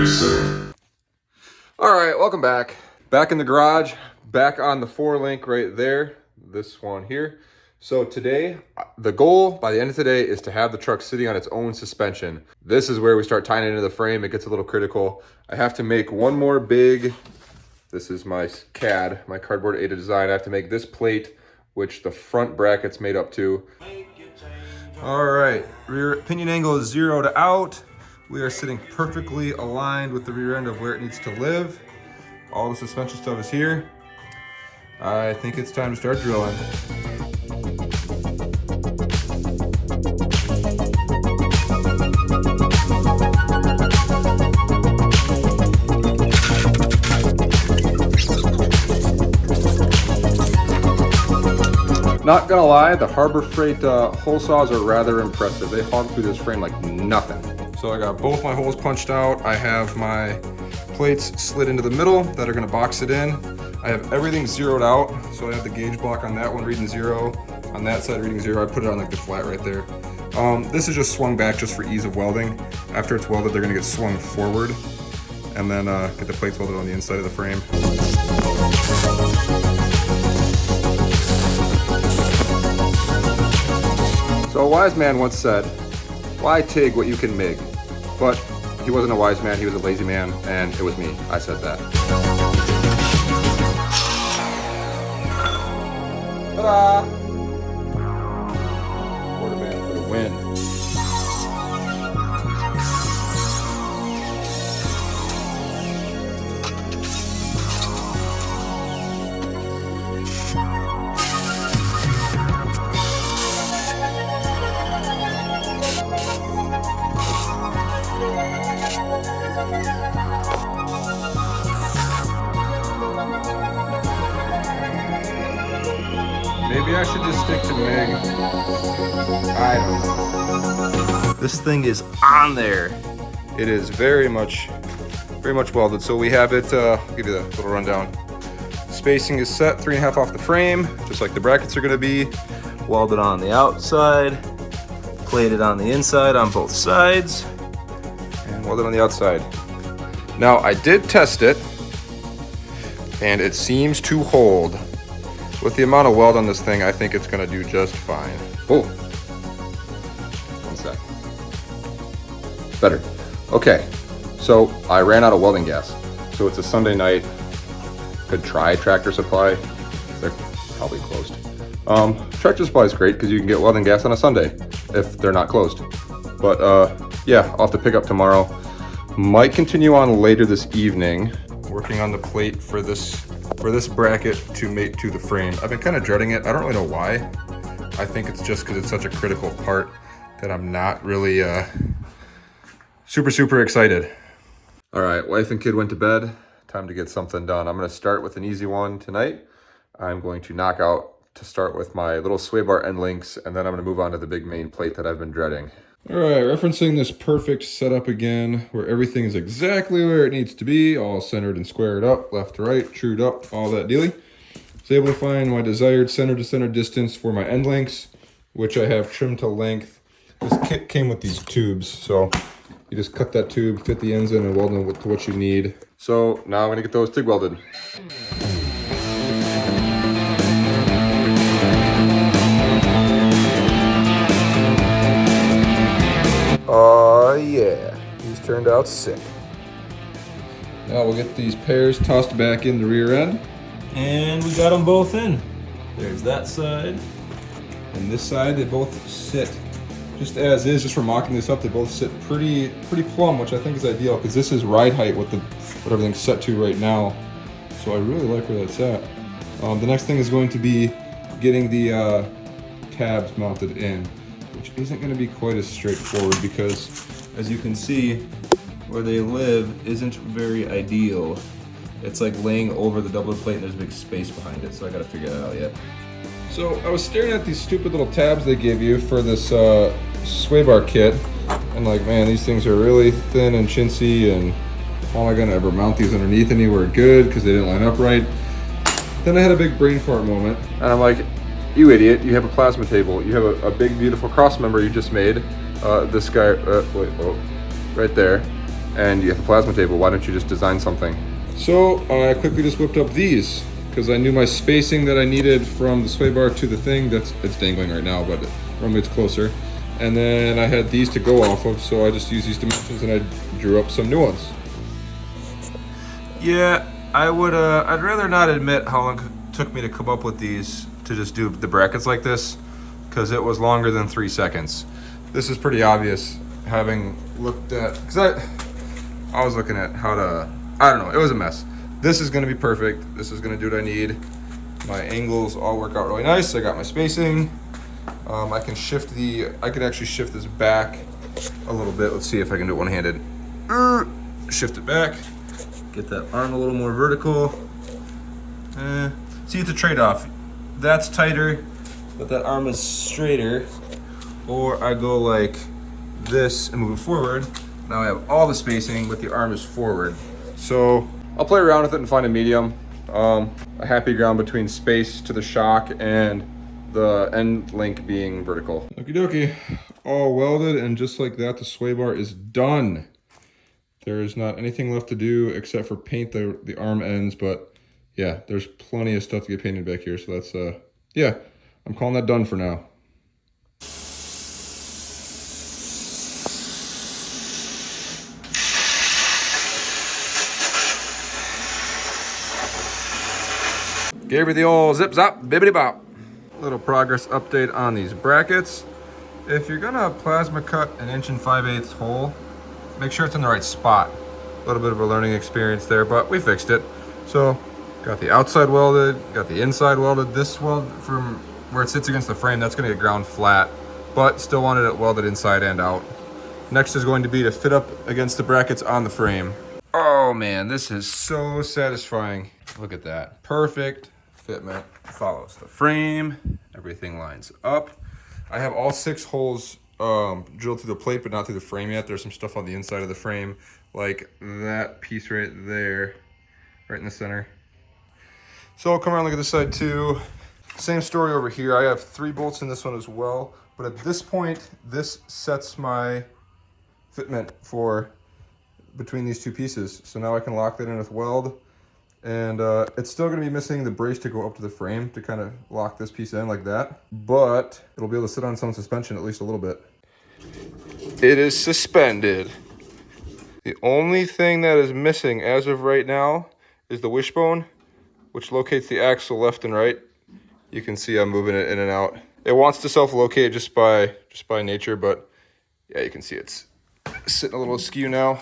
All right, welcome back. Back in the garage, back on the 4-link right there, this one here. So today, the goal by the end of today is to have the truck sitting on its own suspension. This is where we start tying it into the frame. It gets a little critical. I have to make one more big, this is my CAD, my cardboard aided design. I have to make this plate, which the front bracket's made up to. All right, rear pinion angle is zeroed out. We are sitting perfectly aligned with the rear end of where it needs to live. All the suspension stuff is here. I think it's time to start drilling. Not gonna lie, the Harbor Freight hole saws are rather impressive. They hog through this frame like nothing. So I got both my holes punched out. I have my plates slid into the middle that are gonna box it in. I have everything zeroed out. So I have the gauge block on that one reading 0, on that side reading 0. I put it on like the flat right there. This is just swung back just for ease of welding. After it's welded, they're gonna get swung forward and then get the plates welded on the inside of the frame. So a wise man once said, why take what you can make? But he wasn't a wise man, he was a lazy man, and it was me. I said that. Ta-da! Quarterman for the win. Maybe I should just stick to MIG. I don't know. This thing is on there. It is very much welded. So we have it, I'll give you the little rundown. Spacing is set 3.5 off the frame, just like the brackets are gonna be. Welded on the outside, plated on the inside on both sides, and welded on the outside. Now I did test it, and it seems to hold. With the amount of weld on this thing, I think it's gonna do just fine. Oh, one sec. Better. Okay, so I ran out of welding gas. So it's a Sunday night. Could try Tractor Supply. They're probably closed. Tractor Supply is great because you can get welding gas on a Sunday if they're not closed. But yeah, I'll have to pick up tomorrow. Might continue on later this evening. Working on the plate for this bracket to mate to the frame. I've been kind of dreading it. I don't really know why. I think it's just because it's such a critical part that I'm not really super excited. All right, wife and kid went to bed. Time to get something done. I'm gonna start with an easy one tonight. I'm going to knock out to start with my little sway bar end links, and then I'm gonna move on to the big main plate that I've been dreading. All right, referencing this perfect setup again, where everything is exactly where it needs to be, all centered and squared up, left to right, trued up, all that dealing. I was able to find my desired center to center distance for my end links, which I have trimmed to length. This kit came with these tubes, so you just cut that tube, fit the ends in, and weld them to what you need. So now I'm gonna get those TIG welded. Oh yeah, these turned out sick. Now we'll get these pairs tossed back in the rear end. And we got them both in. There's that side. And this side, they both sit just as is, just for mocking this up, they both sit pretty plumb, which I think is ideal because this is ride height what everything's set to right now. So I really like where that's at. The next thing is going to be getting the tabs mounted in, which isn't going to be quite as straightforward because, as you can see, where they live isn't very ideal. It's like laying over the double plate and there's a big space behind it, so I gotta figure that out yet. So I was staring at these stupid little tabs they give you for this sway bar kit, and like, man, these things are really thin and chintzy, and how am I gonna ever mount these underneath anywhere good because they didn't line up right? Then I had a big brain fart moment, and I'm like, you idiot, you have a plasma table, you have a big beautiful cross member you just made. This guy, wait, oh, right there. and you have a plasma table, why don't you just design something? So I quickly just whipped up these because I knew my spacing that I needed from the sway bar to the thing. It's dangling right now, but normally it's closer. And then I had these to go off of, so I just used these dimensions and I drew up some new ones. Yeah, I'd rather not admit how long it took me to come up with these to just do the brackets like this, because it was longer than 3 seconds. This is pretty obvious, having looked at, because I was looking at how to, I don't know, it was a mess. This is gonna be perfect. This is gonna do what I need. My angles all work out really nice. I got my spacing. I can actually shift this back a little bit. Let's see if I can do it one-handed. Shift it back. Get that arm a little more vertical. See, it's a trade-off. That's tighter, but that arm is straighter. Or I go like this and move it forward. Now I have all the spacing, but the arm is forward. So I'll play around with it and find a medium. A happy ground between space to the shock and the end link being vertical. Okie dokie, all welded, and just like that, the sway bar is done. There is not anything left to do except for paint the arm ends, but yeah, there's plenty of stuff to get painted back here. So that's, yeah, I'm calling that done for now. Gave her the old zip zop, bibbity bop. Little progress update on these brackets. If you're gonna plasma cut an 1 5/8 hole, make sure it's in the right spot. A little bit of a learning experience there, but we fixed it. So, got the outside welded, got the inside welded. This weld from where it sits against the frame, that's gonna get ground flat, but still wanted it welded inside and out. Next is going to be to fit up against the brackets on the frame. Oh man, this is so satisfying. Look at that, perfect fitment. Follows the frame, everything lines up. I have all 6 holes drilled through the plate, but not through the frame yet. There's some stuff on the inside of the frame, like that piece right there, right in the center. So I'll come around, look at this side too. Same story over here. I have 3 bolts in this one as well, but at this point, this sets my fitment for between these 2 pieces. So now I can lock that in with weld. And it's still going to be missing the brace to go up to the frame to kind of lock this piece in like that, but it'll be able to sit on some suspension at least a little bit. It is suspended. The only thing that is missing as of right now is the wishbone, which locates the axle left and right. You can see I'm moving it in and out. It wants to self-locate just by nature, but yeah, you can see it's sitting a little askew now.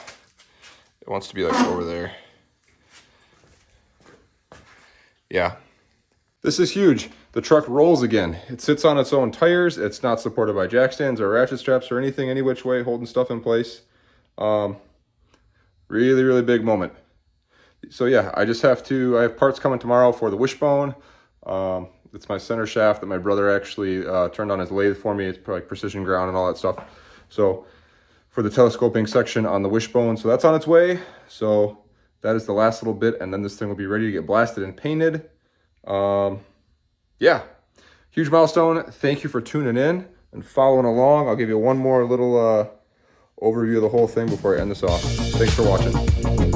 It wants to be like over there. Yeah, this is huge. The truck rolls again. It sits on its own tires. It's not supported by jack stands or ratchet straps or anything, any which way, holding stuff in place. Really, really big moment. So yeah, I have parts coming tomorrow for the wishbone. It's my center shaft that my brother actually turned on his lathe for me. It's like precision ground and all that stuff. So for the telescoping section on the wishbone, so that's on its way. So that is the last little bit, and then this thing will be ready to get blasted and painted. Yeah, huge milestone. Thank you for tuning in and following along. I'll give you one more little overview of the whole thing before I end this off. Thanks for watching.